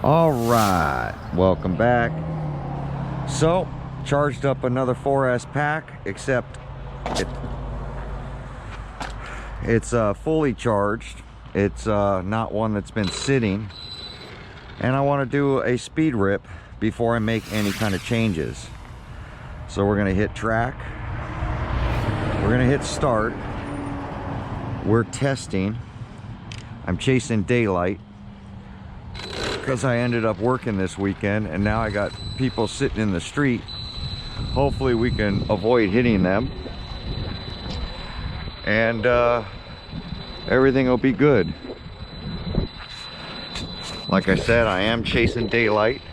All right, welcome back. So charged up another 4S pack, except it's fully charged. It's not one that's been sitting, and I want to do a speed rip before I make any kind of changes. So we're gonna hit track, we're gonna hit start, we're testing. I'm chasing daylight because I ended up working this weekend, and now I got people sitting in the street. Hopefully we can avoid hitting them, and everything will be good. Like I said, I am chasing daylight.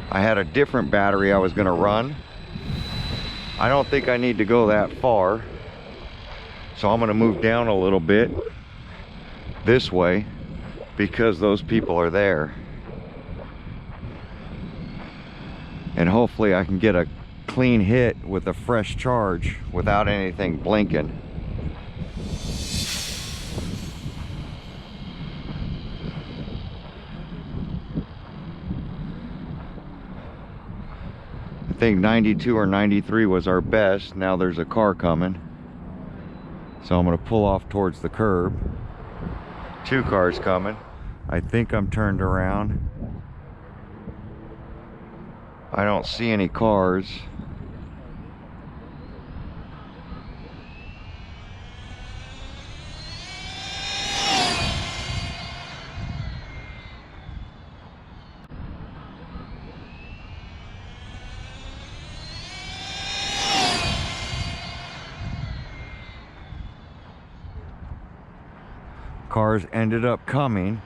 I had a different battery I was going to run. I don't think I need to go that far, so I'm going to move down a little bit this way because those people are there, and hopefully I can get a clean hit with a fresh charge without anything blinking. I think 92 or 93 was our best. Now there's a car coming, so I'm going to pull off towards the curb. Two cars coming. I think I'm turned around. I don't see any cars. Cars ended up coming,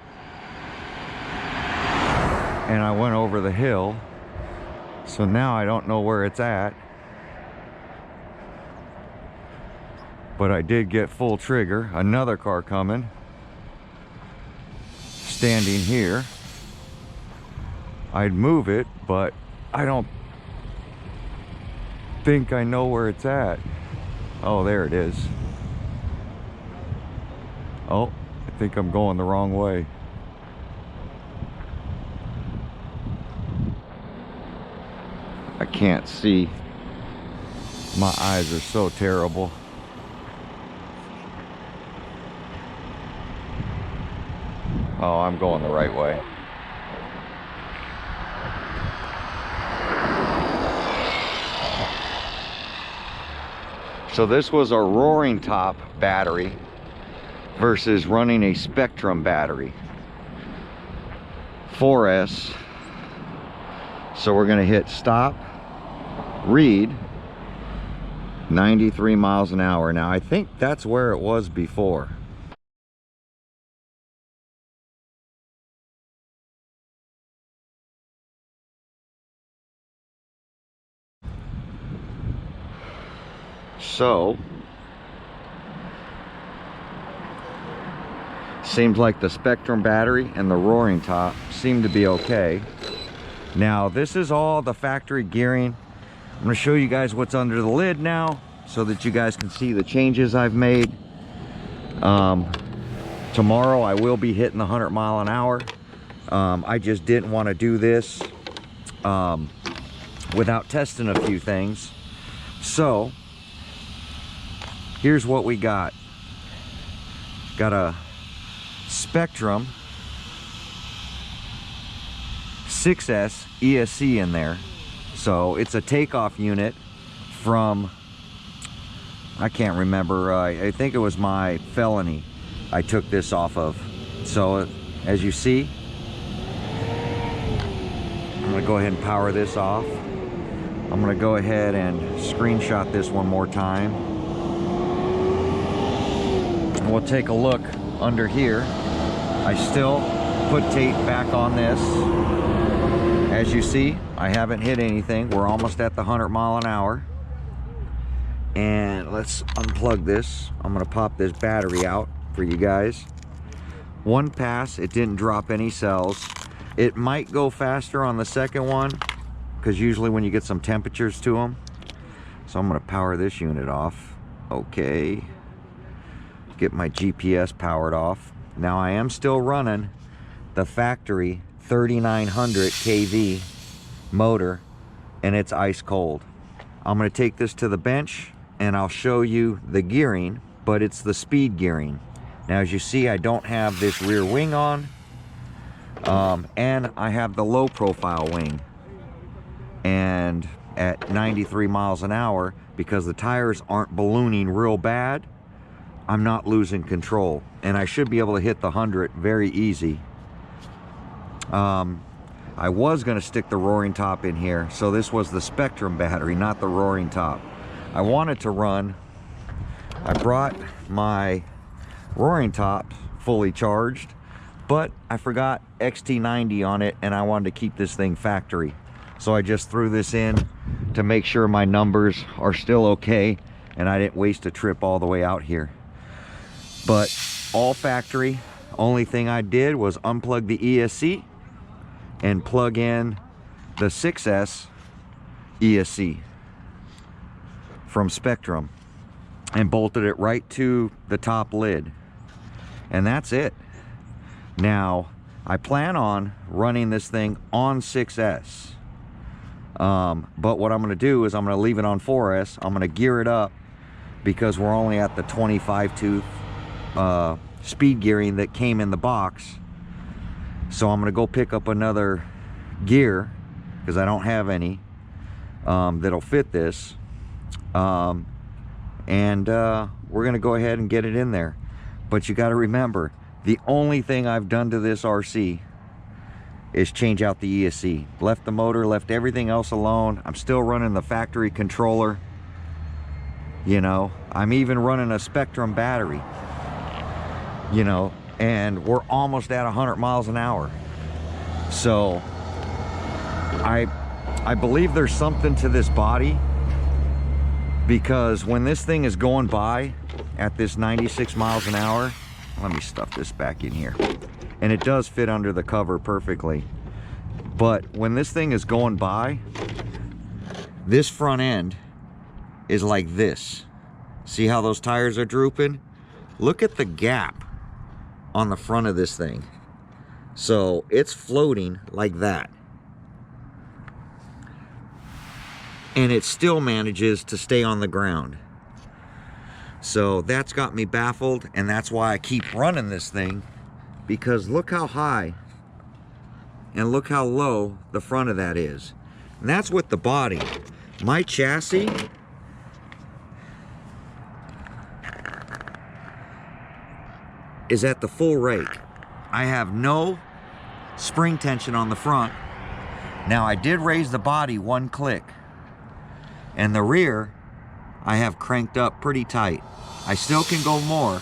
and I went over the hill, so now I don't know where it's at, but I did get full trigger. Another car coming, standing here. I'd move it, but I don't think I know where it's at. Oh, there it is. Oh, I think I'm going the wrong way. I can't see. My eyes are so terrible. Oh, I'm going the right way. So this was a Roaring Top battery versus running a Spectrum battery. 4S. So we're gonna hit stop, read, 93 miles an hour. Now I think that's where it was before. So seems like the Spectrum battery and the Roaring Top seem to be okay. Now this is all the factory gearing. I'm going to show you guys what's under the lid now so that you guys can see the changes I've made. Tomorrow I will be hitting the 100 mile an hour. I just didn't want to do this without testing a few things. So here's what we got. Got a Spectrum 6S ESC in there. So it's a takeoff unit from, I can't remember, I think it was my Felony I took this off of. So as you see, I'm gonna go ahead and power this off. I'm gonna go ahead and screenshot this one more time. And we'll take a look under here. I still put tape back on this. As you see, I haven't hit anything. We're almost at the 100 mile an hour. And let's unplug this. I'm gonna pop this battery out for you guys. One pass, it didn't drop any cells. It might go faster on the second one, because usually when you get some temperatures to them. So I'm gonna power this unit off. Okay. Get my GPS powered off. Now I am still running the factory 3900 kV motor, and it's ice cold. I'm going to take this to the bench and I'll show you the gearing, but it's the speed gearing. Now, as you see, I don't have this rear wing on, and I have the low profile wing, and at 93 miles an hour, because the tires aren't ballooning real bad, I'm not losing control, and I should be able to hit the 100 very easy. I was going to stick the Roaring Top in here, so this was the Spectrum battery, not the Roaring Top. I wanted to run, I brought my Roaring Top fully charged, but I forgot XT90 on it, and I wanted to keep this thing factory. So I just threw this in to make sure my numbers are still okay, and I didn't waste a trip all the way out here. But all factory. Only thing I did was unplug the ESC and plug in the 6S ESC from Spectrum and bolted it right to the top lid, and that's it. Now I plan on running this thing on 6S, but what I'm going to do is I'm going to leave it on 4S. I'm going to gear it up because we're only at the 25 tooth speed gearing that came in the box. So I'm going to go pick up another gear because I don't have any that'll fit this, and we're going to go ahead and get it in there. But you got to remember, the only thing I've done to this RC is change out the ESC. Left the motor, left everything else alone. I'm still running the factory controller. You know, I'm even running a Spectrum battery, you know, and we're almost at 100 miles an hour. So I believe there's something to this body, because when this thing is going by at this 96 miles an hour, let me stuff this back in here, and it does fit under the cover perfectly. But when this thing is going by, this front end is like this. See how those tires are drooping? Look at the gap on the front of this thing. So it's floating like that, and it still manages to stay on the ground. So that's got me baffled, and that's why I keep running this thing, because look how high and look how low the front of that is. And that's with the body. My chassis is at the full rake. I have no spring tension on the front. Now, I did raise the body one click, and the rear I have cranked up pretty tight. I still can go more.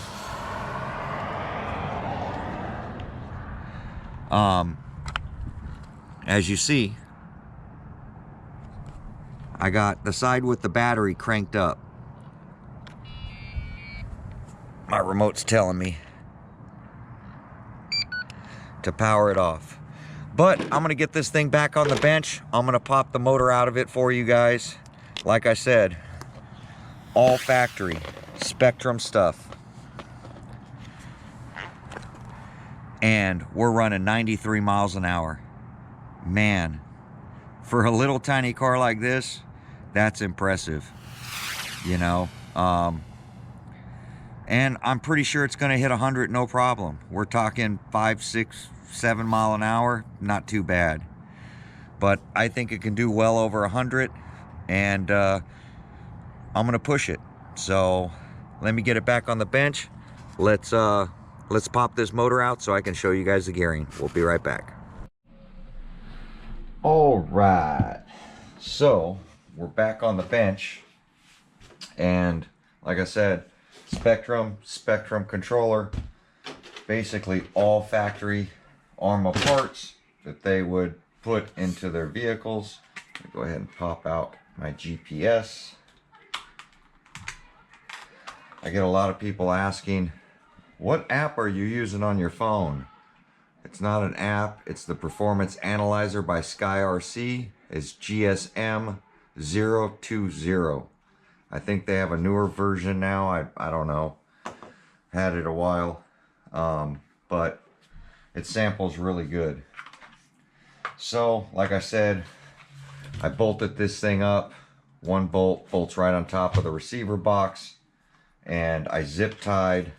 As you see, I got the side with the battery cranked up. My remote's telling me to power it off. But I'm gonna get this thing back on the bench. I'm gonna pop the motor out of it for you guys. Like I said, all factory Spectrum stuff, and we're running 93 miles an hour. Man, for a little tiny car like this, that's impressive, you know. And I'm pretty sure it's going to hit 100 no problem. We're talking 5, 6, 7 mile an hour, not too bad. But I think it can do well over 100, and I'm going to push it. So let me get it back on the bench. Let's pop this motor out so I can show you guys the gearing. We'll be right back. All right, so we're back on the bench, and like I said, Spectrum controller, basically all factory Arrma parts that they would put into their vehicles. Let me go ahead and pop out my GPS. I get a lot of people asking, what app are you using on your phone? It's not an app, it's the Performance Analyzer by SkyRC. It's GSM 020. I think they have a newer version now. I don't know. Had it a while. But it samples really good. So, like I said, I bolted this thing up. One bolt bolts right on top of the receiver box, and I zip tied,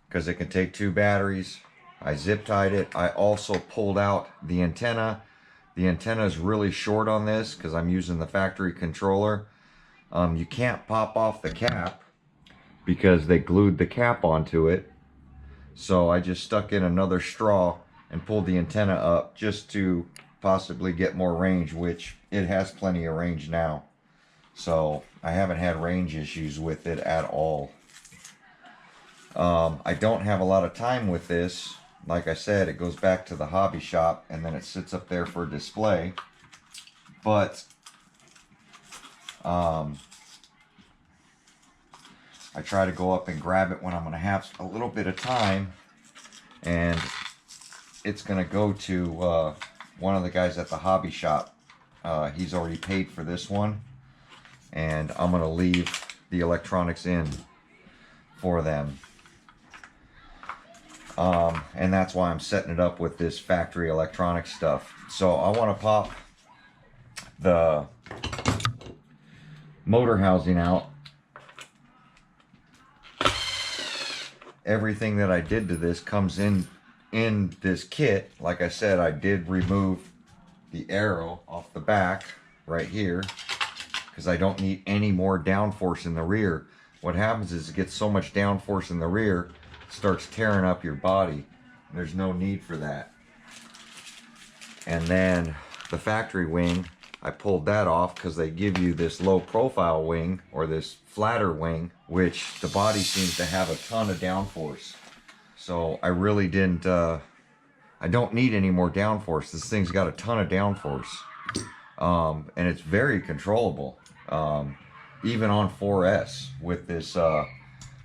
because it can take 2 batteries. I zip tied it. I also pulled out the antenna. The antenna is really short on this because I'm using the factory controller. You can't pop off the cap because they glued the cap onto it. So I just stuck in another straw and pulled the antenna up just to possibly get more range, which it has plenty of range now. So I haven't had range issues with it at all. I don't have a lot of time with this. Like I said, it goes back to the hobby shop and then it sits up there for display. But I try to go up and grab it when I'm going to have a little bit of time, and it's going to go to one of the guys at the hobby shop. He's already paid for this one, and I'm going to leave the electronics in for them. And that's why I'm setting it up with this factory electronics stuff. So I want to pop the motor housing out. Everything that I did to this comes in this kit. Like I said, I did remove the arrow off the back right here because I don't need any more downforce in the rear. What happens is it gets so much downforce in the rear, it starts tearing up your body. There's no need for that. And then the factory wing, I pulled that off because they give you this low profile wing, or this flatter wing, which the body seems to have a ton of downforce. So I really didn't, I don't need any more downforce. This thing's got a ton of downforce. And it's very controllable. Even on 4S with this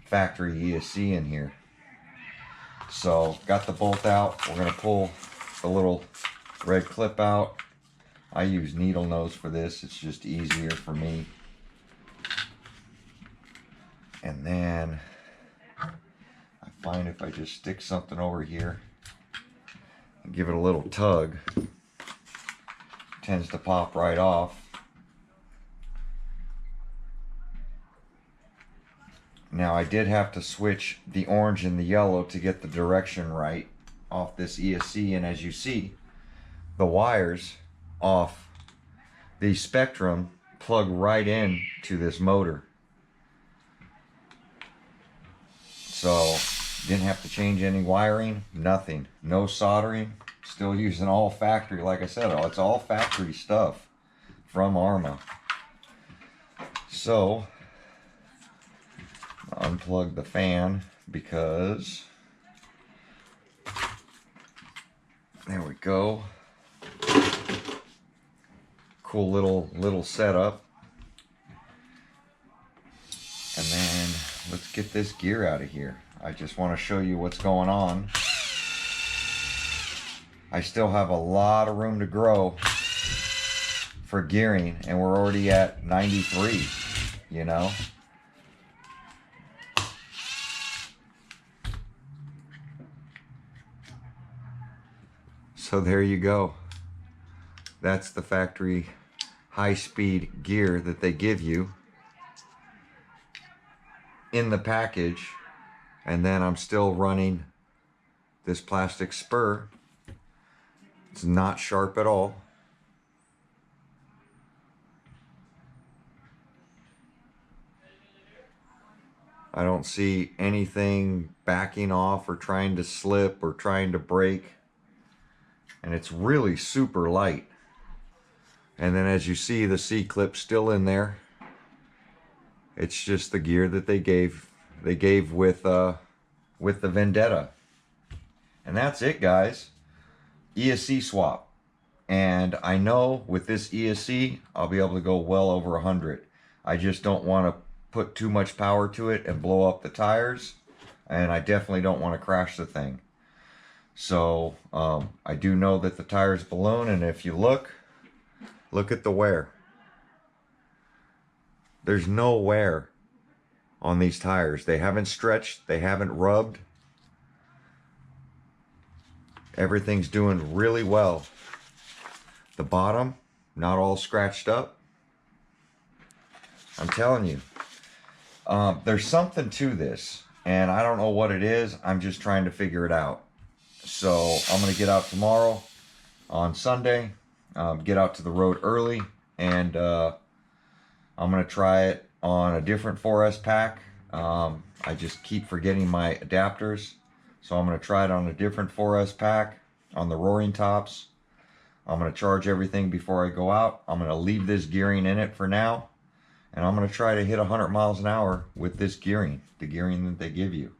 factory ESC in here. So got the bolt out. We're going to pull the little red clip out. I use needle nose for this. It's just easier for me. And then I find if I just stick something over here and give it a little tug, it tends to pop right off. Now I did have to switch the orange and the yellow to get the direction right off this ESC, and as you see, the wires off the Spectrum plug right in to this motor. So didn't have to change any wiring, nothing, no soldering, still using all factory. Like I said, it's all factory stuff from Arrma. So unplug the fan because there we go. Cool little setup. And then let's get this gear out of here. I just want to show you what's going on. I still have a lot of room to grow for gearing, and we're already at 93, you know. So there you go. That's the factory high-speed gear that they give you in the package. And then I'm still running this plastic spur. It's not sharp at all. I don't see anything backing off or trying to slip or trying to break. And it's really super light. And then as you see, the C-clip's still in there. It's just the gear that they gave with the Vendetta. And that's it, guys. ESC swap. And I know with this ESC, I'll be able to go well over 100. I just don't want to put too much power to it and blow up the tires. And I definitely don't want to crash the thing. So I do know that the tires balloon, and if you look at the wear. There's no wear on these tires. They haven't stretched, they haven't rubbed. Everything's doing really well. The bottom, not all scratched up. I'm telling you, there's something to this, and I don't know what it is. I'm just trying to figure it out. So I'm going to get out tomorrow on Sunday, get out to the road early, and I'm going to try it on a different 4S pack. I just keep forgetting my adapters. So I'm going to try it on a different 4S pack on the roaring tops. I'm going to charge everything before I go out. I'm going to leave this gearing in it for now. And I'm going to try to hit 100 miles an hour with this gearing, the gearing that they give you.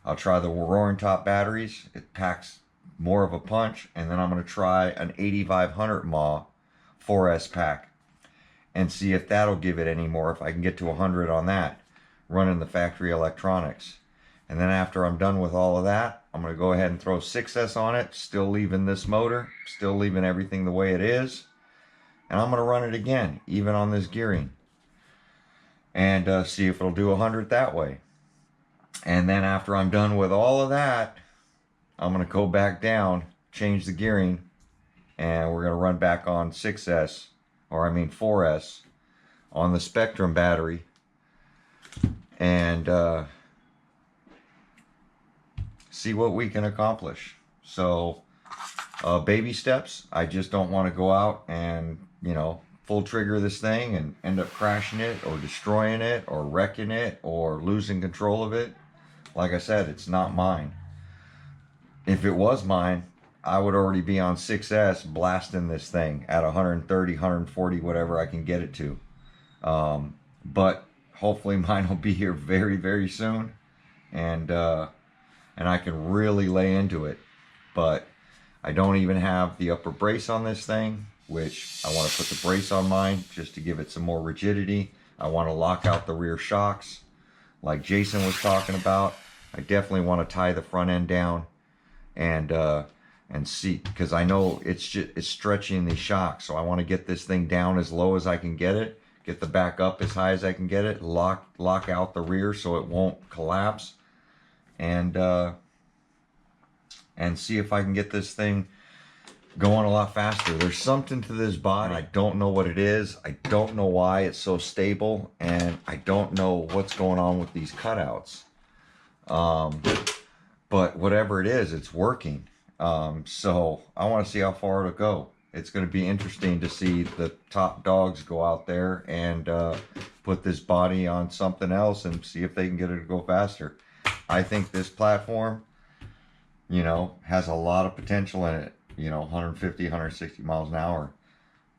I'll try the roaring top batteries. It packs more of a punch. And then I'm going to try an 8500 mAh 4S pack and see if that'll give it any more, if I can get to 100 on that, running the factory electronics. And then after I'm done with all of that, I'm going to go ahead and throw 6S on it, still leaving this motor, still leaving everything the way it is. And I'm going to run it again, even on this gearing, and see if it'll do 100 that way. And then after I'm done with all of that, I'm going to go back down, change the gearing, and we're going to run back on 6S, or I mean 4S, on the Spectrum battery, and see what we can accomplish. So baby steps. I just don't want to go out and, you know, full trigger this thing and end up crashing it or destroying it or wrecking it or losing control of it. Like I said, it's not mine. If it was mine, I would already be on 6S blasting this thing at 130, 140, whatever I can get it to. But hopefully mine will be here very, very soon. And I can really lay into it. But I don't even have the upper brace on this thing, which I want to put the brace on mine just to give it some more rigidity. I want to lock out the rear shocks like Jason was talking about. I definitely want to tie the front end down and see, because I know it's stretching the shocks. So I want to get this thing down as low as I can get it, get the back up as high as I can get it, lock out the rear so it won't collapse, and see if I can get this thing going a lot faster. There's something to this body. I don't know what it is. I don't know why it's so stable, and I don't know what's going on with these cutouts. But whatever it is, it's working. So I want to see how far it'll go. It's going to be interesting to see the top dogs go out there and put this body on something else and see if they can get it to go faster. I think this platform, you know, has a lot of potential in it. You know, 150, 160 miles an hour.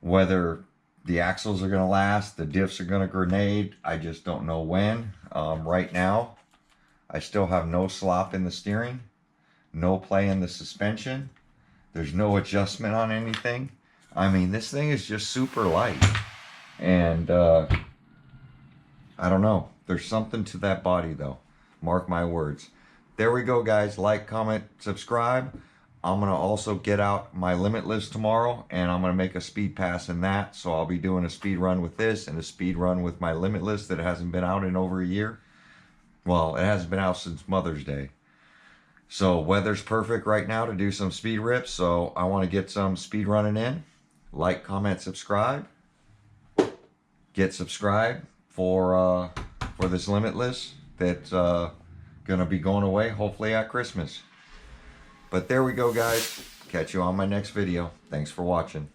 Whether the axles are going to last, the diffs are going to grenade, I just don't know when. Right now, I still have no slop in the steering, no play in the suspension. There's no adjustment on anything. I mean, this thing is just super light. And I don't know. There's something to that body, though. Mark my words. There we go, guys. Like, comment, subscribe. I'm going to also get out my Limitless tomorrow, and I'm going to make a speed pass in that. So I'll be doing a speed run with this and a speed run with my Limitless that hasn't been out in over a year. Well, it hasn't been out since Mother's Day. So weather's perfect right now to do some speed rips. So I want to get some speed running in. Like, comment, subscribe. Get subscribed for this Limitless that's going to be going away hopefully at Christmas. But there we go, guys. Catch you on my next video. Thanks for watching.